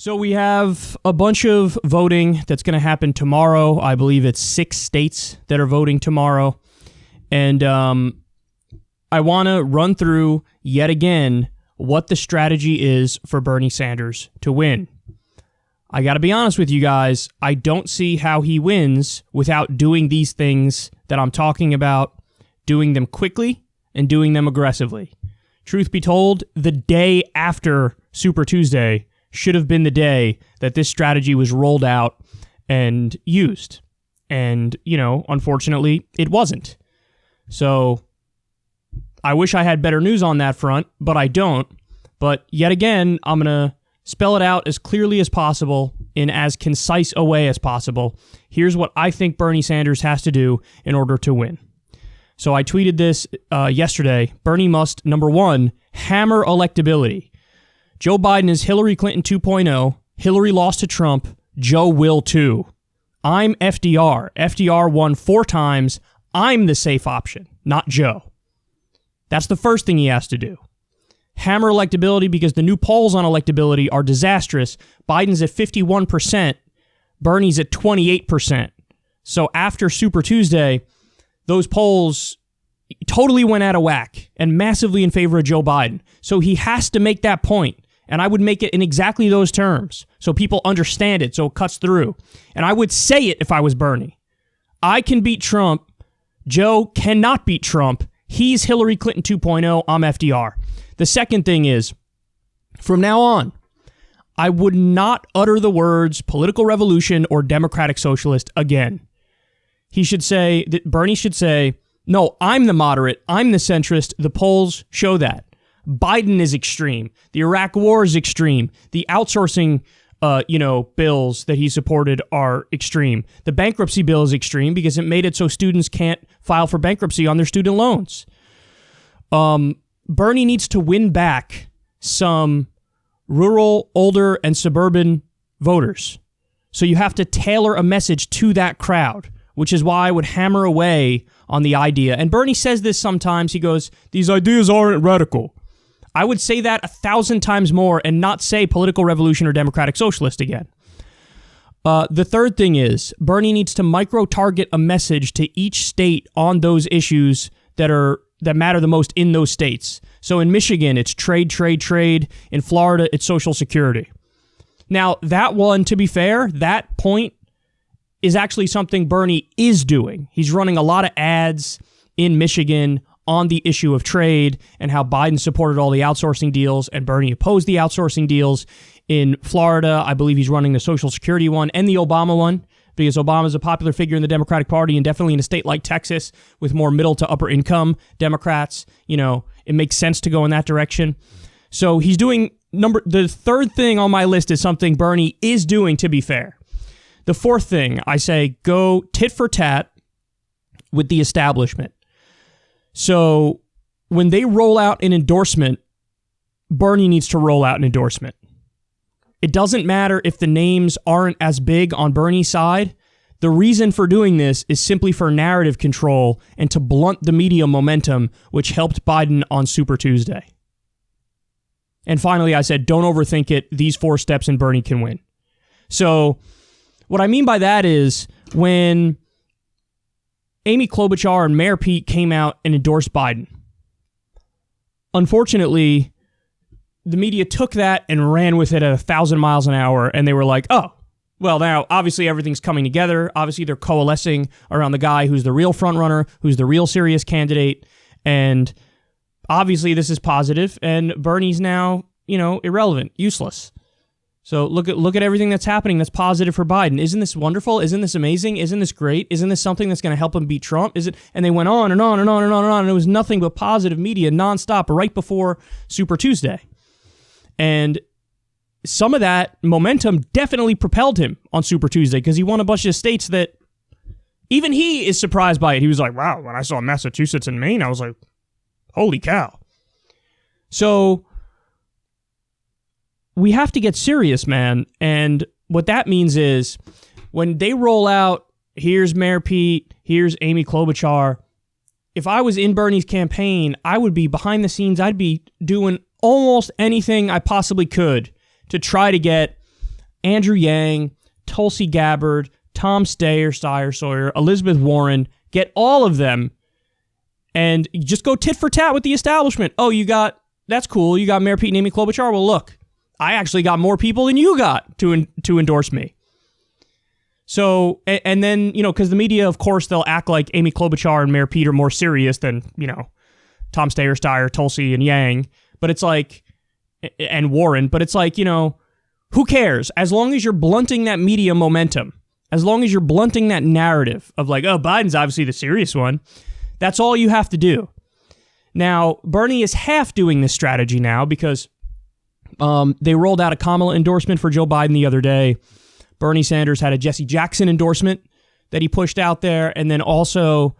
So we have a bunch of voting that's going to happen tomorrow. I believe it's 6 states that are voting tomorrow. And I want to run through yet again what the strategy is for Bernie Sanders to win. I got to be honest with you guys. I don't see how he wins without doing these things that I'm talking about, doing them quickly and doing them aggressively. Truth be told, the day after Super Tuesday should have been the day that this strategy was rolled out and used. And, unfortunately, it wasn't. So I wish I had better news on that front, but I don't. But yet again, I'm going to spell it out as clearly as possible in as concise a way as possible. Here's what I think Bernie Sanders has to do in order to win. So I tweeted this yesterday. Bernie must, number one, hammer electability. Joe Biden is Hillary Clinton 2.0. Hillary lost to Trump. Joe will too. I'm FDR. FDR won 4 times. I'm the safe option, not Joe. That's the first thing he has to do. Hammer electability because the new polls on electability are disastrous. Biden's at 51%. Bernie's at 28%. So after Super Tuesday, those polls totally went out of whack and massively in favor of Joe Biden. So he has to make that point. And I would make it in exactly those terms so people understand it, so it cuts through. And I would say it if I was Bernie. I can beat Trump. Joe cannot beat Trump. He's Hillary Clinton 2.0. I'm FDR. The second thing is, from now on, I would not utter the words political revolution or democratic socialist again. Bernie should say, no, I'm the moderate. I'm the centrist. The polls show that. Biden is extreme. The Iraq war is extreme. The outsourcing, bills that he supported are extreme. The bankruptcy bill is extreme because it made it so students can't file for bankruptcy on their student loans. Bernie needs to win back some rural, older, and suburban voters. So you have to tailor a message to that crowd, which is why I would hammer away on the idea. And Bernie says this sometimes. He goes, these ideas aren't radical. I would say that 1,000 times more and not say political revolution or democratic socialist again. The third thing is Bernie needs to micro-target a message to each state on those issues that matter the most in those states. So in Michigan, it's trade, trade, trade. In Florida, it's Social Security. Now, that one, to be fair, that point is actually something Bernie is doing. He's running a lot of ads in Michigan on the issue of trade and how Biden supported all the outsourcing deals and Bernie opposed the outsourcing deals. In Florida, I believe he's running the Social Security one and the Obama one because Obama's a popular figure in the Democratic Party and definitely in a state like Texas with more middle to upper income Democrats. It makes sense to go in that direction. So he's doing the third thing on my list is something Bernie is doing, to be fair. The fourth thing, I say go tit for tat with the establishment. So when they roll out an endorsement, Bernie needs to roll out an endorsement. It doesn't matter if the names aren't as big on Bernie's side. The reason for doing this is simply for narrative control and to blunt the media momentum, which helped Biden on Super Tuesday. And finally, I said, don't overthink it. These 4 steps and Bernie can win. So what I mean by that is when Amy Klobuchar and Mayor Pete came out and endorsed Biden. Unfortunately, the media took that and ran with it at 1,000 miles an hour, and they were like, oh, well, now, obviously, everything's coming together. Obviously, they're coalescing around the guy who's the real frontrunner, who's the real serious candidate, and obviously, this is positive, and Bernie's now, irrelevant, useless. So look at everything that's happening that's positive for Biden. Isn't this wonderful? Isn't this amazing? Isn't this great? Isn't this something that's going to help him beat Trump? And they went on and on and on and on and on, and it was nothing but positive media nonstop right before Super Tuesday. And some of that momentum definitely propelled him on Super Tuesday because he won a bunch of states that even he is surprised by it. He was like, wow, when I saw Massachusetts and Maine, I was like, holy cow. So we have to get serious, man. And what that means is when they roll out, here's Mayor Pete, here's Amy Klobuchar, if I was in Bernie's campaign, I would be behind the scenes. I'd be doing almost anything I possibly could to try to get Andrew Yang, Tulsi Gabbard, Tom Sawyer, Elizabeth Warren, get all of them and just go tit for tat with the establishment. Oh, that's cool. You got Mayor Pete and Amy Klobuchar. Well, look, I actually got more people than you got to endorse me. So, and then, because the media, of course, they'll act like Amy Klobuchar and Mayor Pete are more serious than, Tom Steyer, Tulsi, and Yang. But it's like, and Warren, but it's like, who cares? As long as you're blunting that media momentum, as long as you're blunting that narrative of like, oh, Biden's obviously the serious one, that's all you have to do. Now, Bernie is half doing this strategy now because they rolled out a Kamala endorsement for Joe Biden the other day. Bernie Sanders had a Jesse Jackson endorsement that he pushed out there. And then also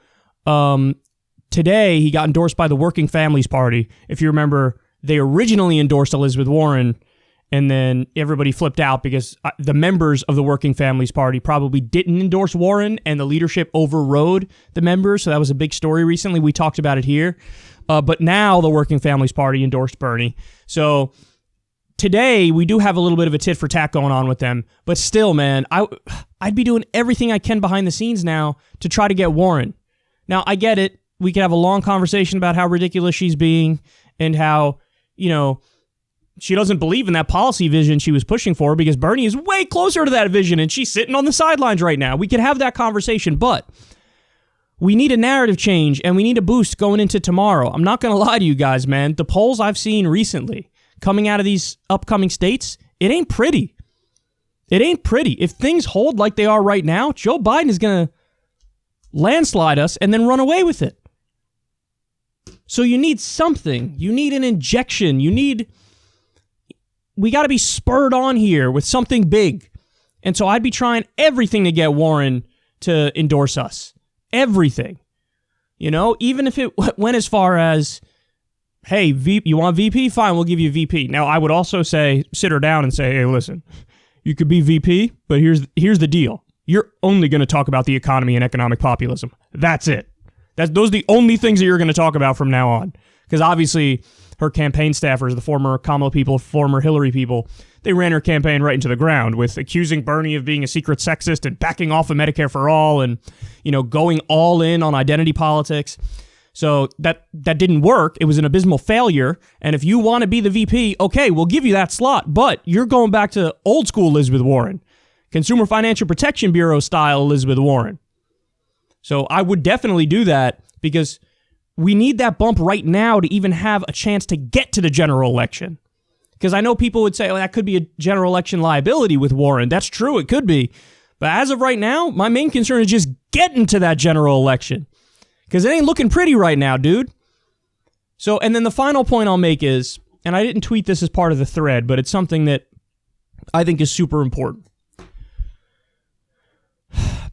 today he got endorsed by the Working Families Party. If you remember, they originally endorsed Elizabeth Warren, and then everybody flipped out because the members of the Working Families Party probably didn't endorse Warren, and the leadership overrode the members. So that was a big story recently. We talked about it here. But now the Working Families Party endorsed Bernie. So today, we do have a little bit of a tit for tat going on with them, but still, man, I'd be doing everything I can behind the scenes now to try to get Warren. Now, I get it. We could have a long conversation about how ridiculous she's being and how, she doesn't believe in that policy vision she was pushing for because Bernie is way closer to that vision and she's sitting on the sidelines right now. We could have that conversation, but we need a narrative change and we need a boost going into tomorrow. I'm not going to lie to you guys, man. The polls I've seen recently coming out of these upcoming states, it ain't pretty. It ain't pretty. If things hold like they are right now, Joe Biden is going to landslide us and then run away with it. So you need something. You need an injection. We got to be spurred on here with something big. And so I'd be trying everything to get Warren to endorse us. Everything. Even if it went as far as, hey, you want VP? Fine, we'll give you VP. Now, I would also sit her down and say, hey, listen, you could be VP, but here's the deal. You're only going to talk about the economy and economic populism. That's it. Those are the only things that you're going to talk about from now on. Because obviously, her campaign staffers, the former Kamala people, former Hillary people, they ran her campaign right into the ground with accusing Bernie of being a secret sexist and backing off of Medicare for all and, going all in on identity politics. So that didn't work. It was an abysmal failure. And if you want to be the VP, okay, we'll give you that slot. But you're going back to old school Elizabeth Warren, Consumer Financial Protection Bureau style Elizabeth Warren. So I would definitely do that because we need that bump right now to even have a chance to get to the general election. Because I know people would say, that could be a general election liability with Warren. That's true, it could be. But as of right now, my main concern is just getting to that general election. Because it ain't looking pretty right now, dude. So, and then the final point I'll make is, and I didn't tweet this as part of the thread, but it's something that I think is super important.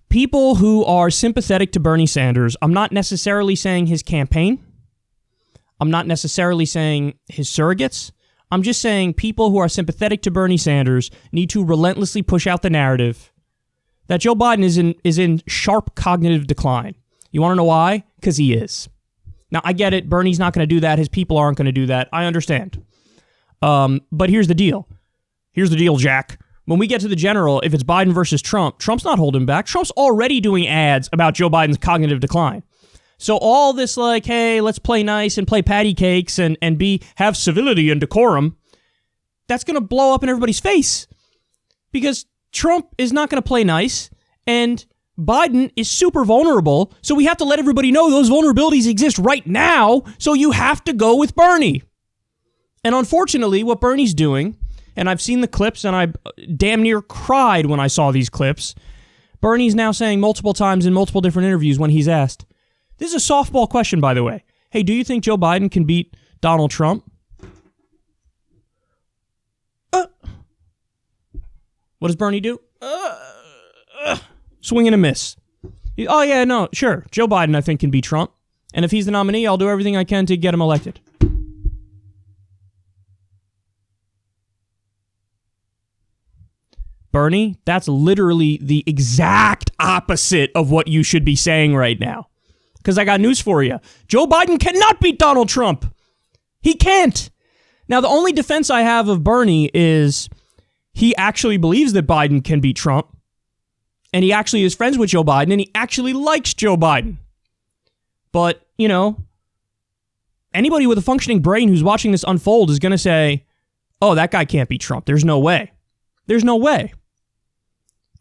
People who are sympathetic to Bernie Sanders, I'm not necessarily saying his campaign. I'm not necessarily saying his surrogates. I'm just saying people who are sympathetic to Bernie Sanders need to relentlessly push out the narrative that Joe Biden is in sharp cognitive decline. You want to know why? Because he is. Now, I get it. Bernie's not going to do that. His people aren't going to do that. I understand. But here's the deal. Here's the deal, Jack. When we get to the general, if it's Biden versus Trump, Trump's not holding back. Trump's already doing ads about Joe Biden's cognitive decline. So all this like, hey, let's play nice and play patty cakes and have civility and decorum, that's going to blow up in everybody's face. Because Trump is not going to play nice, and Biden is super vulnerable, so we have to let everybody know those vulnerabilities exist right now, so you have to go with Bernie. And unfortunately, what Bernie's doing, and I've seen the clips, and I damn near cried when I saw these clips, Bernie's now saying multiple times in multiple different interviews when he's asked, this is a softball question, by the way, hey, do you think Joe Biden can beat Donald Trump? What does Bernie do? Swing and a miss. Oh, yeah, no, sure. Joe Biden, I think, can beat Trump. And if he's the nominee, I'll do everything I can to get him elected. Bernie, that's literally the exact opposite of what you should be saying right now. Because I got news for you. Joe Biden cannot beat Donald Trump. He can't. Now, the only defense I have of Bernie is he actually believes that Biden can beat Trump, and he actually is friends with Joe Biden, and he actually likes Joe Biden. But, anybody with a functioning brain who's watching this unfold is going to say, oh, that guy can't beat Trump. There's no way. There's no way.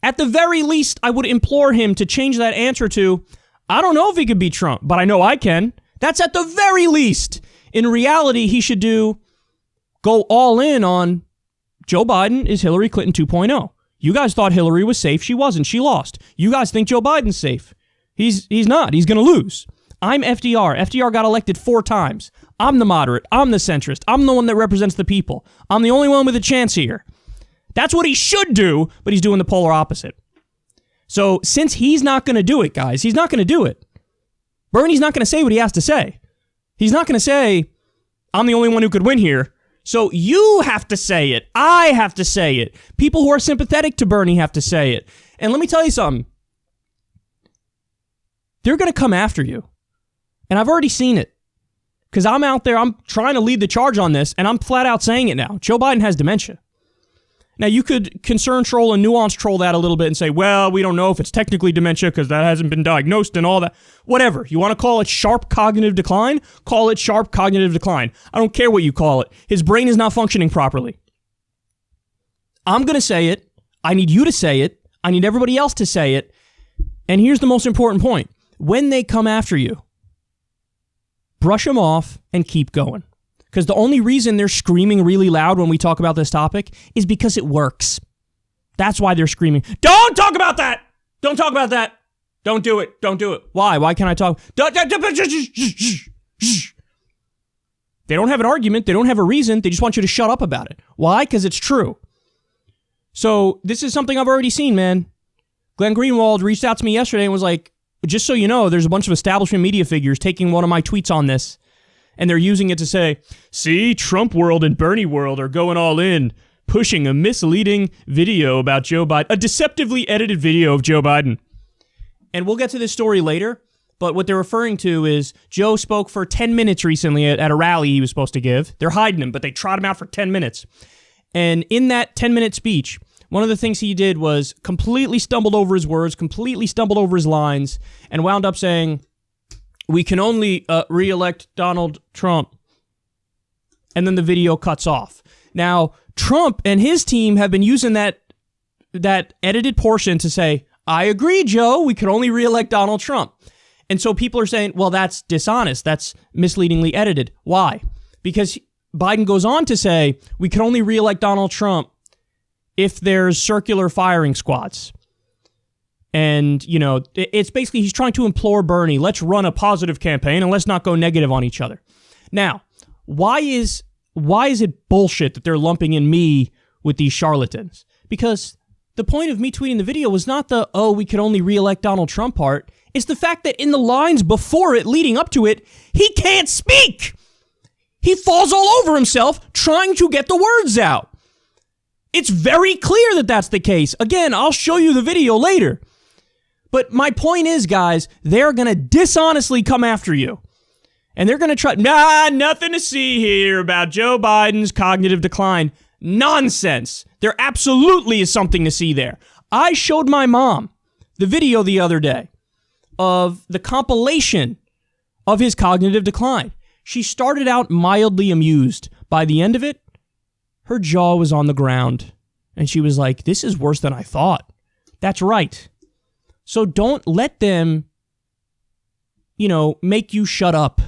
At the very least, I would implore him to change that answer to, I don't know if he could beat Trump, but I know I can. That's at the very least. In reality, he should go all in on Joe Biden is Hillary Clinton 2.0. You guys thought Hillary was safe. She wasn't. She lost. You guys think Joe Biden's safe. He's not. He's going to lose. I'm FDR. FDR got elected 4 times. I'm the moderate. I'm the centrist. I'm the one that represents the people. I'm the only one with a chance here. That's what he should do, but he's doing the polar opposite. So since he's not going to do it, guys, he's not going to do it. Bernie's not going to say what he has to say. He's not going to say, I'm the only one who could win here. So you have to say it. I have to say it. People who are sympathetic to Bernie have to say it. And let me tell you something. They're going to come after you. And I've already seen it. Because I'm out there, I'm trying to lead the charge on this, and I'm flat out saying it now. Joe Biden has dementia. Now, you could concern troll and nuance troll that a little bit and say, well, we don't know if it's technically dementia because that hasn't been diagnosed and all that. Whatever. You want to call it sharp cognitive decline? Call it sharp cognitive decline. I don't care what you call it. His brain is not functioning properly. I'm going to say it. I need you to say it. I need everybody else to say it. And here's the most important point. When they come after you, brush them off and keep going. Because the only reason they're screaming really loud when we talk about this topic is because it works. That's why they're screaming. Don't talk about that! Don't talk about that! Don't do it. Don't do it. Why? Why can't I talk? They don't have an argument. They don't have a reason. They just want you to shut up about it. Why? Because it's true. So this is something I've already seen, man. Glenn Greenwald reached out to me yesterday and was like, just so you know, there's a bunch of establishment media figures taking one of my tweets on this, and they're using it to say, see, Trump world and Bernie world are going all in, pushing a misleading video about Joe Biden, a deceptively edited video of Joe Biden. And we'll get to this story later, but what they're referring to is Joe spoke for 10 minutes recently at a rally he was supposed to give. They're hiding him, but they trot him out for 10 minutes. And in that 10-minute speech, one of the things he did was completely stumbled over his words, completely stumbled over his lines, and wound up saying, we can only re-elect Donald Trump. And then the video cuts off. Now, Trump and his team have been using that edited portion to say, I agree, Joe, we can only re-elect Donald Trump. And so people are saying, well, that's dishonest. That's misleadingly edited. Why? Because Biden goes on to say, we can only re-elect Donald Trump if there's circular firing squads. And, you know, it's basically he's trying to implore Bernie, let's run a positive campaign and let's not go negative on each other. Now, why is it bullshit that they're lumping in me with these charlatans? Because the point of me tweeting the video was not the, oh, we can only re-elect Donald Trump part. It's the fact that in the lines before it, leading up to it, he can't speak. He falls all over himself trying to get the words out. It's very clear that that's the case. Again, I'll show you the video later. But my point is, guys, they're going to dishonestly come after you. And they're going to try, nothing to see here about Joe Biden's cognitive decline. Nonsense. There absolutely is something to see there. I showed my mom the video the other day of the compilation of his cognitive decline. She started out mildly amused. By the end of it, her jaw was on the ground. And she was like, this is worse than I thought. That's right. So don't let them, make you shut up.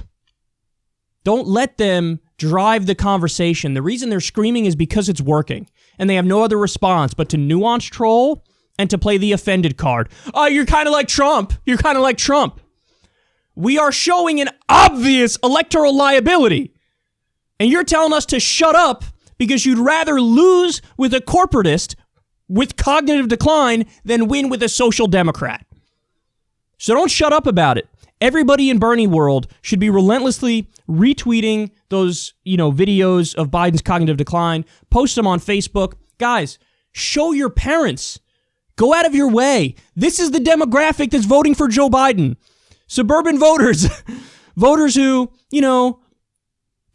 Don't let them drive the conversation. The reason they're screaming is because it's working. And they have no other response but to nuance troll and to play the offended card. Oh, you're kind of like Trump. You're kind of like Trump. We are showing an obvious electoral liability. And you're telling us to shut up because you'd rather lose with a corporatist with cognitive decline than win with a social democrat. So don't shut up about it. Everybody in Bernie world should be relentlessly retweeting those, videos of Biden's cognitive decline, post them on Facebook. Guys, show your parents. Go out of your way. This is the demographic that's voting for Joe Biden. Suburban voters, voters who,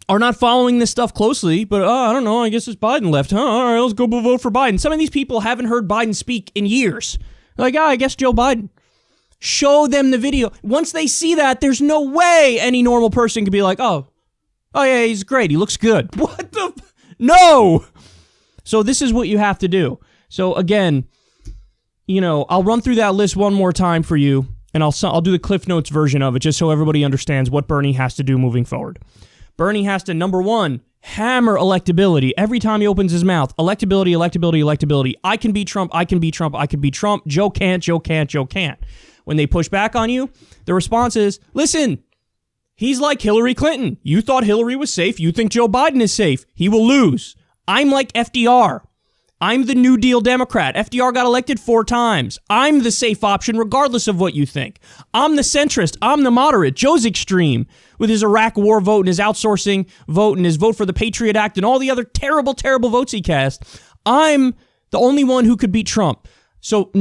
are not following this stuff closely, but I don't know, I guess it's Biden left, huh? All right, let's go vote for Biden. Some of these people haven't heard Biden speak in years. They're like, I guess Joe Biden. Show them the video. Once they see that, there's no way any normal person could be like, oh yeah, he's great, he looks good. What the? No! So this is what you have to do. So again, I'll run through that list one more time for you, and I'll do the Cliff Notes version of it just so everybody understands what Bernie has to do moving forward. Bernie has to, number one, hammer electability. Every time he opens his mouth, electability, electability, electability. I can beat Trump, I can beat Trump, I can beat Trump. Joe can't, Joe can't, Joe can't. When they push back on you, the response is, listen, he's like Hillary Clinton. You thought Hillary was safe. You think Joe Biden is safe. He will lose. I'm like FDR. I'm the New Deal Democrat. FDR got elected 4 times. I'm the safe option regardless of what you think. I'm the centrist. I'm the moderate. Joe's extreme with his Iraq war vote and his outsourcing vote and his vote for the Patriot Act and all the other terrible, terrible votes he cast. I'm the only one who could beat Trump. So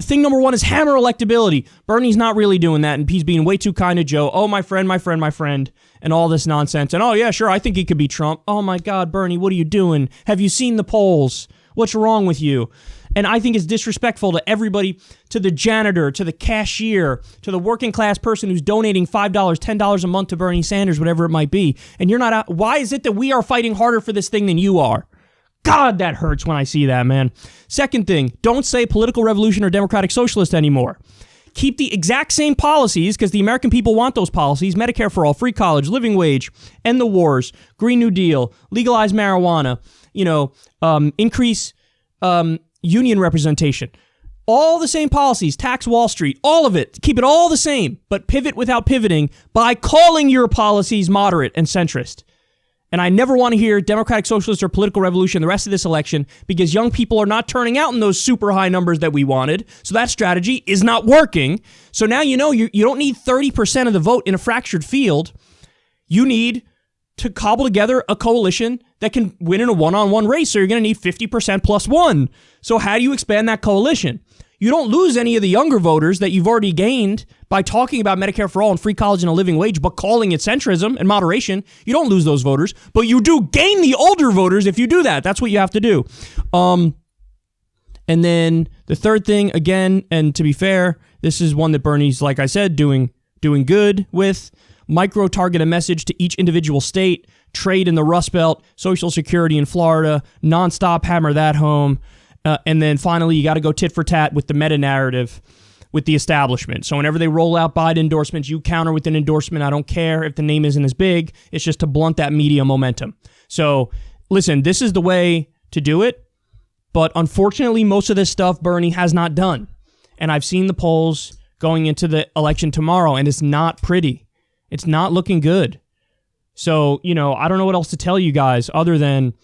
thing number one is hammer electability. Bernie's not really doing that, and he's being way too kind to Joe. Oh, my friend, and all this nonsense. And oh, yeah, sure, I think he could beat Trump. Oh, my God, Bernie, what are you doing? Have you seen the polls? What's wrong with you? And I think it's disrespectful to everybody, to the janitor, to the cashier, to the working class person who's donating $5, $10 a month to Bernie Sanders, whatever it might be. And you're not out. Why is it that we are fighting harder for this thing than you are? God, that hurts when I see that, man. Second thing, don't say political revolution or democratic socialist anymore. Keep the exact same policies, because the American people want those policies. Medicare for all, free college, living wage, end the wars, Green New Deal, legalize marijuana, increase union representation. All the same policies, tax Wall Street, all of it. Keep it all the same, but pivot without pivoting by calling your policies moderate and centrist. And I never want to hear democratic socialist or political revolution the rest of this election, because young people are not turning out in those super high numbers that we wanted. So that strategy is not working. So now you don't need 30% of the vote in a fractured field. You need to cobble together a coalition that can win in a one-on-one race. So you're going to need 50% plus 1. So how do you expand that coalition? You don't lose any of the younger voters that you've already gained by talking about Medicare for all and free college and a living wage, but calling it centrism and moderation. You don't lose those voters, but you do gain the older voters if you do that. That's what you have to do. And then the third thing, again, and to be fair, this is one that Bernie's, like I said, doing good with. Micro-target a message to each individual state, trade in the Rust Belt, Social Security in Florida, nonstop hammer that home. And then finally, you got to go tit for tat with the meta-narrative with the establishment. So whenever they roll out Biden endorsements, you counter with an endorsement. I don't care if the name isn't as big. It's just to blunt that media momentum. So listen, this is the way to do it. But unfortunately, most of this stuff Bernie has not done. And I've seen the polls going into the election tomorrow, and it's not pretty. It's not looking good. So, I don't know what else to tell you guys other than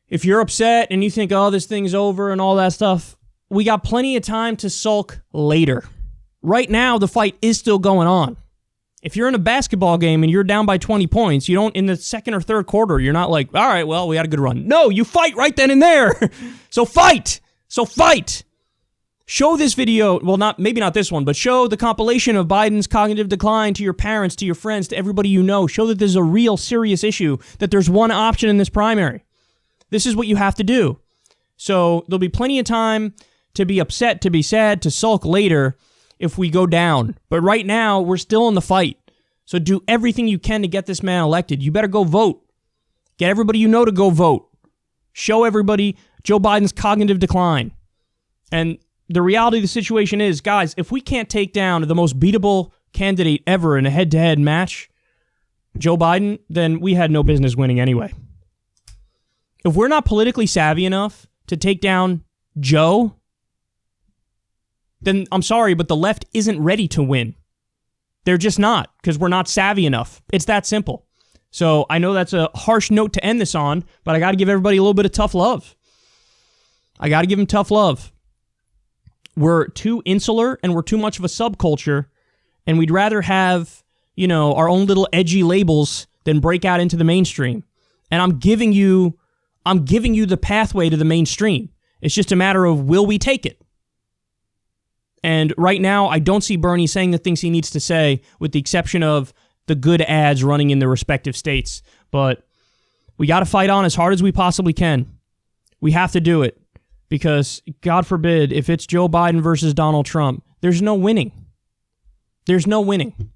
if you're upset and you think, oh, this thing's over and all that stuff, we got plenty of time to sulk later. Right now, the fight is still going on. If you're in a basketball game and you're down by 20 points, you don't, in the second or third quarter, you're not like, all right, well, we had a good run. No, you fight right then and there. So fight. Show this video, well, maybe not this one, but show the compilation of Biden's cognitive decline to your parents, to your friends, to everybody you know. Show that this is a real serious issue, that there's one option in this primary. This is what you have to do. So there'll be plenty of time to be upset, to be sad, to sulk later if we go down. But right now, we're still in the fight. So do everything you can to get this man elected. You better go vote. Get everybody you know to go vote. Show everybody Joe Biden's cognitive decline. And the reality of the situation is, guys, if we can't take down the most beatable candidate ever in a head-to-head match, Joe Biden, then we had no business winning anyway. If we're not politically savvy enough to take down Joe, then I'm sorry, but the left isn't ready to win. They're just not, because we're not savvy enough. It's that simple. So I know that's a harsh note to end this on, but I got to give everybody a little bit of tough love. I got to give them tough love. We're too insular and we're too much of a subculture, and we'd rather have, our own little edgy labels than break out into the mainstream. And I'm giving you the pathway to the mainstream. It's just a matter of, will we take it? And right now, I don't see Bernie saying the things he needs to say, with the exception of the good ads running in the respective states. But we got to fight on as hard as we possibly can. We have to do it because, God forbid, if it's Joe Biden versus Donald Trump, there's no winning. There's no winning.